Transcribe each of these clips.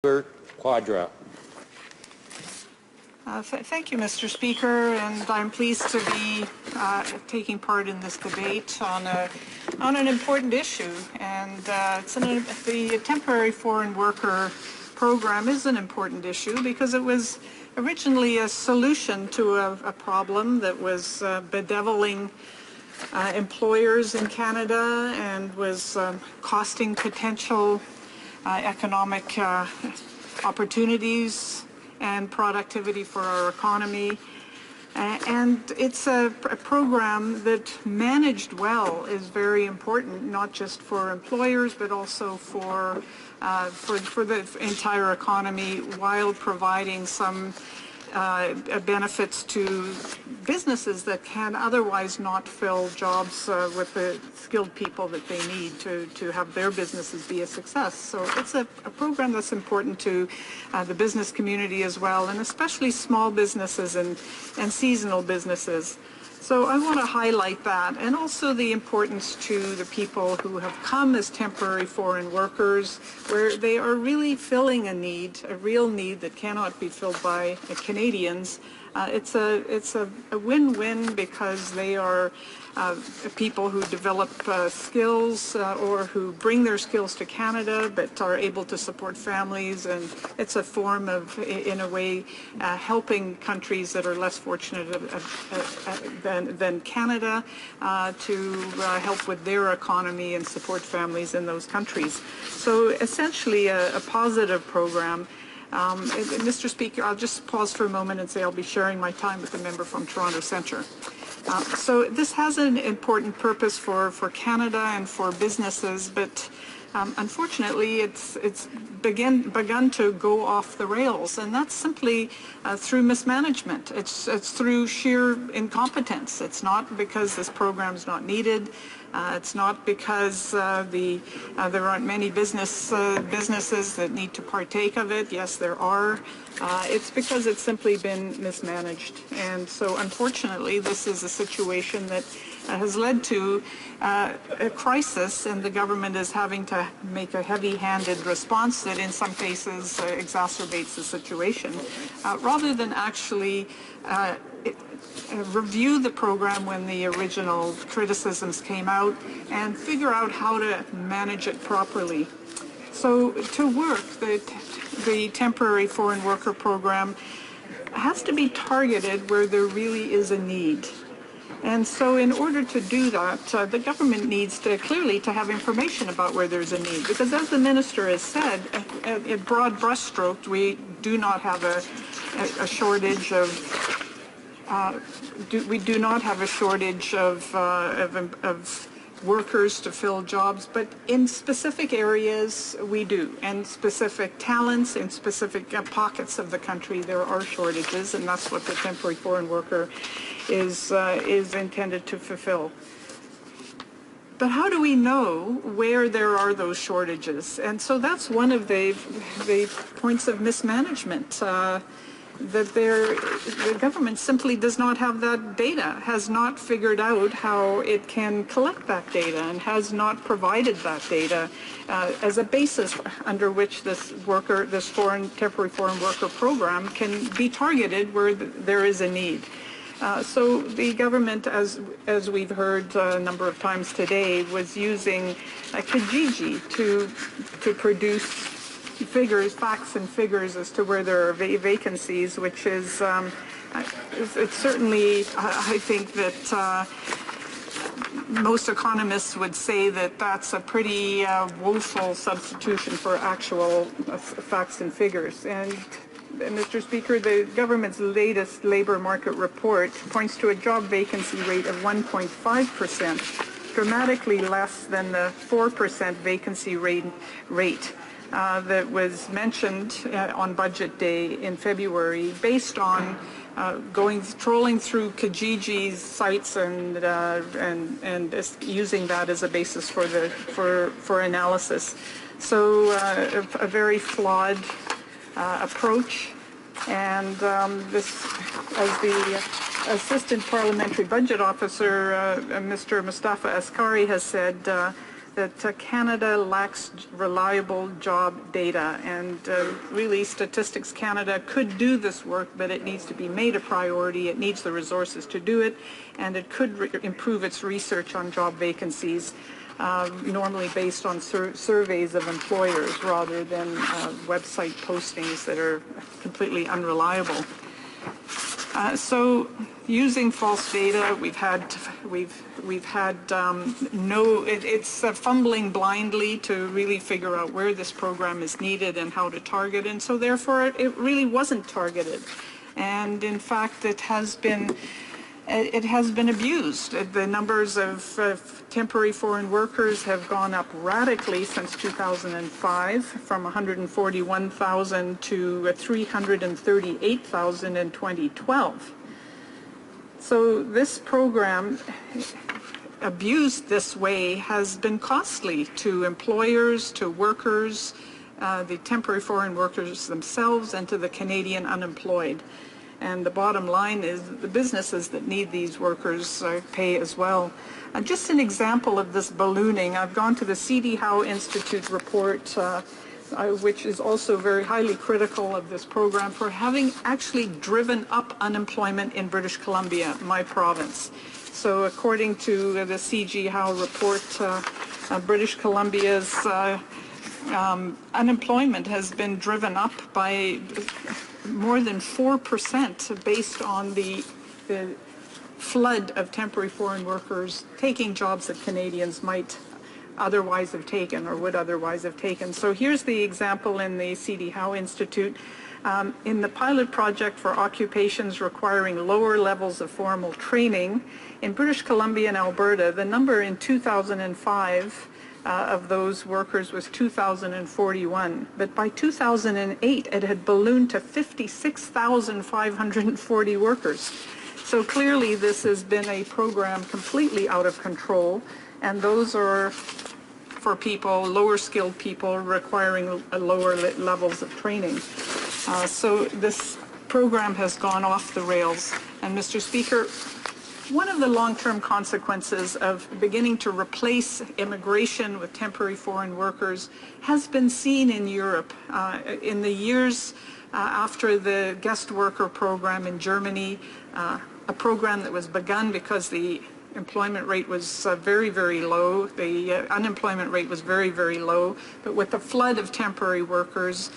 Quadra. Thank you, Mr. Speaker, and I'm pleased to be taking part in this debate on an important issue. And the temporary foreign worker program is an important issue because it was originally a solution to a problem that was bedeviling employers in Canada and was costing potential economic opportunities and productivity for our economy. And it's a program that managed well is very important, not just for employers, but also for the entire economy, while providing some benefits to businesses that can otherwise not fill jobs with the skilled people that they need to have their businesses be a success. So it's a program that's important to the business community as well, and especially small businesses and seasonal businesses. So I want to highlight that, and also the importance to the people who have come as temporary foreign workers, where they are really filling a need, a real need that cannot be filled by Canadians. It's a win-win because they are people who develop skills or who bring their skills to Canada but are able to support families, and it's a form of, in a way, helping countries that are less fortunate than Canada to help with their economy and support families in those countries. So essentially a positive program. Mr. Speaker, I'll just pause for a moment and say I'll be sharing my time with the member from Toronto Centre. So this has an important purpose for Canada and for businesses, but unfortunately it's begun to go off the rails, and that's simply through mismanagement. It's through sheer incompetence. It's not because this program is not needed. It's not because there aren't many businesses that need to partake of it. Yes, there are. It's because it's simply been mismanaged. And so unfortunately, this is a situation that has led to a crisis, and the government is having to make a heavy-handed response that in some cases exacerbates the situation, rather than actually review the program when the original criticisms came out and figure out how to manage it properly. So to work, the temporary foreign worker program has to be targeted where there really is a need. And so in order to do that, the government needs to clearly to have information about where there's a need, because as the minister has said, in broad brushstrokes, we do not have a shortage of workers to fill jobs, but in specific areas we do, and specific talents in specific pockets of the country there are shortages, and that's what the temporary foreign worker is intended to fulfill. But how do we know where there are those shortages? And so that's one of the points of mismanagement. That the government simply does not have that data, has not figured out how it can collect that data, and has not provided that data as a basis under which this temporary foreign worker program can be targeted where there is a need. So the government, as we've heard a number of times today, was using Kijiji to produce facts and figures as to where there are vacancies, which is, it's certainly, I think that most economists would say that that's a pretty woeful substitution for actual facts and figures. And Mr. Speaker, the government's latest labor market report points to a job vacancy rate of 1.5%, dramatically less than the 4% vacancy rate that was mentioned on budget day in February, based on trolling through Kijiji's sites and using that as a basis for analysis. So a very flawed approach, and this, as the Assistant Parliamentary Budget Officer, Mr. Mustafa Askari, has said, that Canada lacks reliable job data, and really Statistics Canada could do this work, but it needs to be made a priority. It needs the resources to do it, and it could improve its research on job vacancies, normally based on surveys of employers rather than website postings that are completely unreliable. So using false data, it's fumbling blindly to really figure out where this program is needed and how to target, and so therefore it really wasn't targeted. And in fact, it has been abused. The numbers of temporary foreign workers have gone up radically since 2005, from 141,000 to 338,000 in 2012. So this program, abused this way, has been costly to employers, to workers, the temporary foreign workers themselves, and to the Canadian unemployed. And the bottom line is the businesses that need these workers pay as well. Just an example of this ballooning, I've gone to the C.D. Howe Institute report, which is also very highly critical of this program for having actually driven up unemployment in British Columbia, my province. So according to the C.G. Howe report, British Columbia's unemployment has been driven up by more than 4% based on the flood of temporary foreign workers taking jobs that Canadians might otherwise have taken or would otherwise have taken. So here's the example in the C.D. Howe Institute. In the pilot project for occupations requiring lower levels of formal training, in British Columbia and Alberta, the number in 2005 of those workers was 2,041. But by 2008, it had ballooned to 56,540 workers. So clearly this has been a program completely out of control, and those are for people, lower skilled people requiring lower levels of training. So this program has gone off the rails. And Mr. Speaker, one of the long-term consequences of beginning to replace immigration with temporary foreign workers has been seen in Europe. In the years after the guest worker program in Germany, a program that was begun because the employment rate was very, very low. The unemployment rate was very, very low. But with the flood of temporary workers,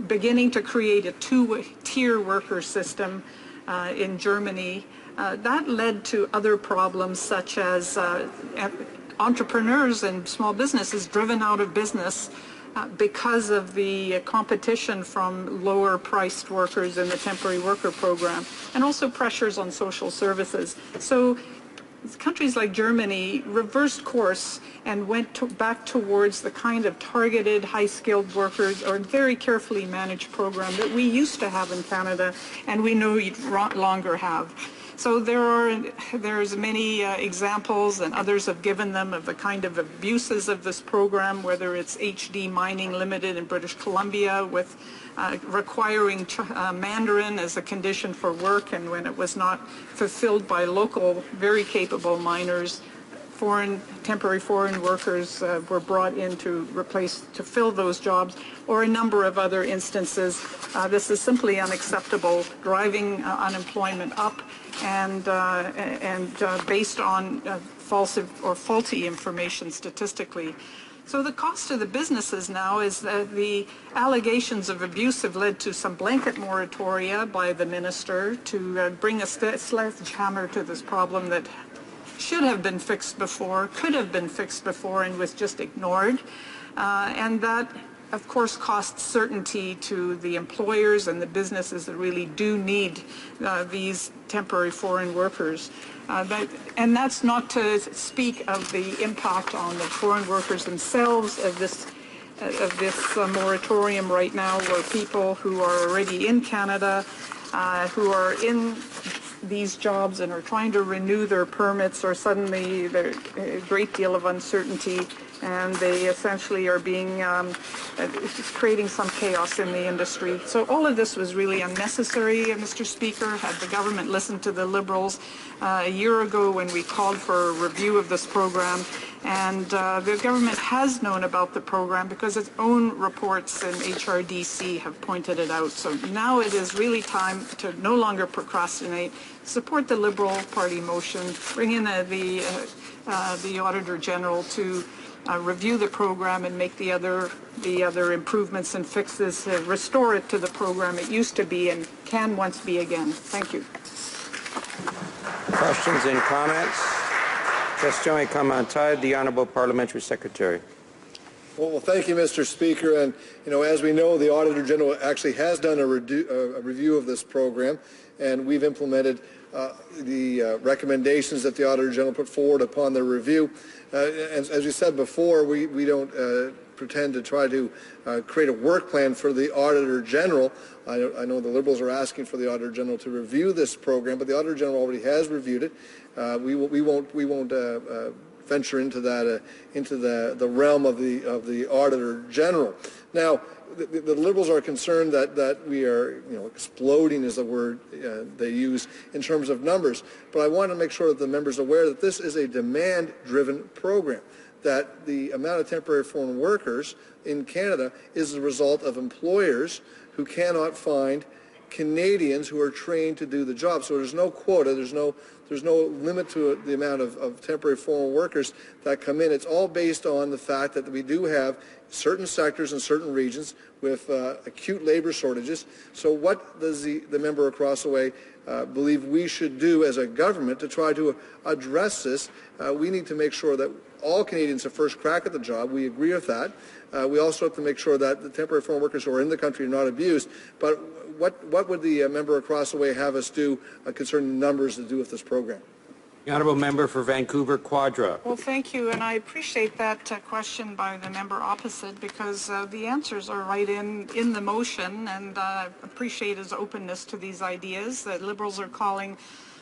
beginning to create a two-tier worker system in Germany, that led to other problems such as entrepreneurs and small businesses driven out of business because of the competition from lower-priced workers in the temporary worker program, and also pressures on social services. So countries like Germany reversed course and went back towards the kind of targeted high-skilled workers or very carefully managed program that we used to have in Canada and we no longer have. So there's many examples, and others have given them, of the kind of abuses of this program, whether it's HD Mining Limited in British Columbia with requiring Mandarin as a condition for work, and when it was not fulfilled by local, very capable miners, temporary foreign workers were brought in to fill those jobs, or a number of other instances. This is simply unacceptable, driving unemployment up, and based on false or faulty information statistically. So the cost to the businesses now is that the allegations of abuse have led to some blanket moratoria by the minister to bring a sledgehammer to this problem that should have been fixed before, could have been fixed before, and was just ignored. And that, of course, costs certainty to the employers and the businesses that really do need these temporary foreign workers. And that's not to speak of the impact on the foreign workers themselves of this moratorium right now, where people who are already in Canada, who are in these jobs and are trying to renew their permits, or suddenly there's a great deal of uncertainty, and they essentially are being creating some chaos in the industry. So all of this was really unnecessary, Mr. Speaker. Had the government listened to the Liberals a year ago when we called for a review of this program, And the government has known about the program because its own reports in HRDC have pointed it out. So now it is really time to no longer procrastinate, support the Liberal Party motion, bring in the Auditor General to review the program and make the other improvements and fixes, restore it to the program it used to be and can once be again. Thank you. Questions and comments? Question et commentaire. The Honourable Parliamentary Secretary. Well, thank you, Mr. Speaker. And, as we know, the Auditor General actually has done a review of this program, and we've implemented the recommendations that the Auditor General put forward upon the review. As you said before, we don't pretend to try to create a work plan for the Auditor General. I know the Liberals are asking for the Auditor General to review this program, but the Auditor General already has reviewed it. We won't venture into that into the realm of the Auditor General. Now, the Liberals are concerned that we are, exploding is the word they use in terms of numbers. But I want to make sure that the members are aware that this is a demand-driven program, that the amount of temporary foreign workers in Canada is the result of employers who cannot find Canadians who are trained to do the job. So there's no quota, there's no limit to the amount of temporary foreign workers that come in. It's all based on the fact that we do have certain sectors and certain regions with acute labor shortages. So what does the member across the way believe we should do as a government to try to address this? We need to make sure that all Canadians have first crack at the job. We agree with that. We also have to make sure that the temporary foreign workers who are in the country are not abused. But what would the member across the way have us do concerning numbers to do with this program? The Honourable Member for Vancouver Quadra. Well, thank you, and I appreciate that question by the member opposite because the answers are right in the motion, and appreciate his openness to these ideas. The Liberals are calling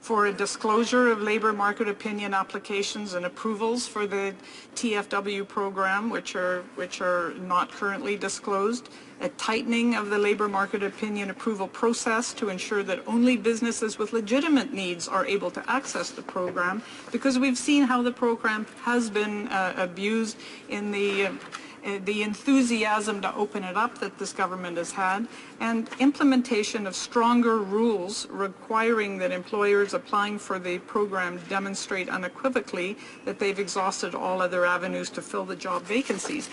for a disclosure of labour market opinion applications and approvals for the TFW program, which are not currently disclosed, a tightening of the labour market opinion approval process to ensure that only businesses with legitimate needs are able to access the program, because we've seen how the program has been abused in the enthusiasm to open it up that this government has had, and implementation of stronger rules requiring that employers applying for the program demonstrate unequivocally that they've exhausted all other avenues to fill the job vacancies.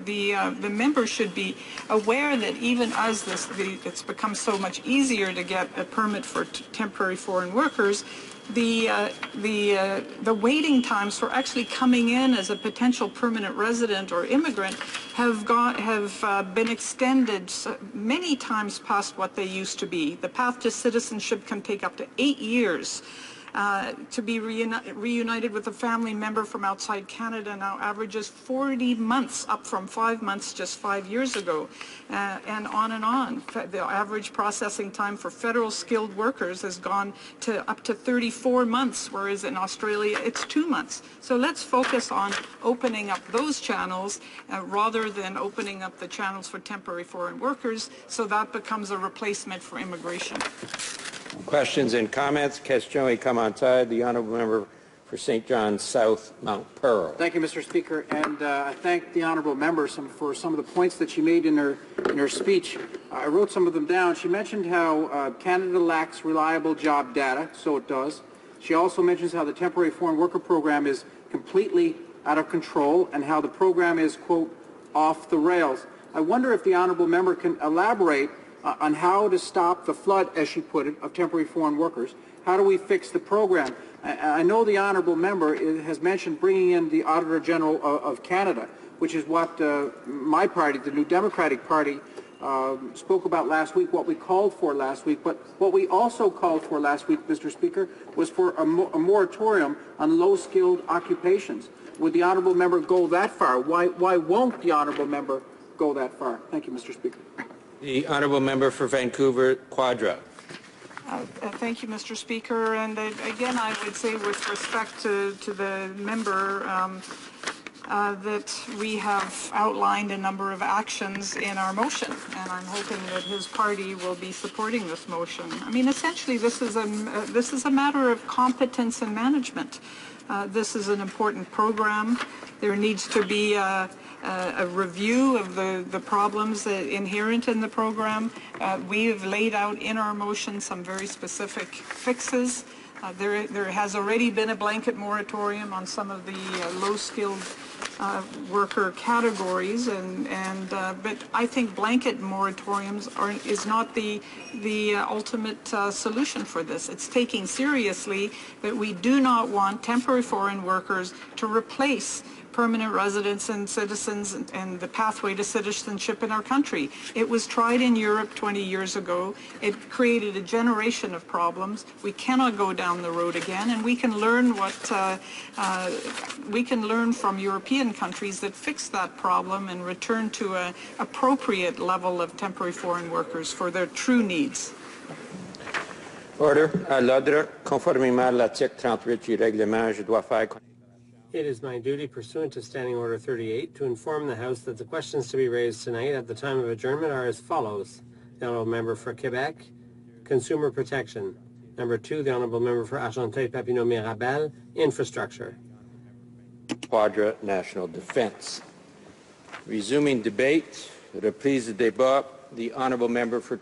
The members should be aware that even as it's become so much easier to get a permit for temporary foreign workers, the waiting times for actually coming in as a potential permanent resident or immigrant have been extended many times past what they used to be. The path to citizenship can take up to 8 years. To be reunited with a family member from outside Canada now averages 40 months, up from 5 months just 5 years ago, and on and on. The average processing time for federal skilled workers has gone to up to 34 months, whereas in Australia it's 2 months. So let's focus on opening up those channels rather than opening up the channels for temporary foreign workers, so that becomes a replacement for immigration. Questions and comments? Question et commentaire. The Honourable Member for St. John's South, Mount Pearl. Thank you, Mr. Speaker, and I thank the Honourable Member for some of the points that she made in her speech. I wrote some of them down. She mentioned how Canada lacks reliable job data, so it does. She also mentions how the temporary foreign worker program is completely out of control and how the program is, quote, off the rails. I wonder if the Honourable Member can elaborate on how to stop the flood, as she put it, of temporary foreign workers. How do we fix the program? I know the Honourable Member has mentioned bringing in the Auditor General of Canada, which is what my party, the New Democratic Party, spoke about last week, what we called for last week. But what we also called for last week, Mr. Speaker, was for a moratorium on low-skilled occupations. Would the Honourable Member go that far? Why won't the Honourable Member go that far? Thank you, Mr. Speaker. The Honourable Member for Vancouver Quadra. Thank you, Mr. Speaker. And again, I would say with respect to the member that we have outlined a number of actions in our motion, and I'm hoping that his party will be supporting this motion. I mean, essentially, this is a matter of competence and management. This is an important program. There needs to be a review of the problems inherent in the program. We have laid out in our motion some very specific fixes. There has already been a blanket moratorium on some of the low-skilled worker categories, but I think blanket moratoriums is not the ultimate solution for this. It's taking seriously that we do not want temporary foreign workers to replace permanent residents and citizens and the pathway to citizenship in our country. It was tried in Europe 20 years ago. It created a generation of problems. We cannot go down the road again, and we can learn from European countries that fixed that problem and return to an appropriate level of temporary foreign workers for their true needs. Order. À l'ordre, conformément à l'article 38 du règlement, je dois faire... It is my duty pursuant to Standing Order 38 to inform the House that the questions to be raised tonight at the time of adjournment are as follows. The Honourable Member for Quebec, Consumer Protection. Number 2, the Honourable Member for Argenteuil-Papineau-Mirabel, Infrastructure. Quadra National Defense. Resuming debate, reprise de débat, the Honourable Member for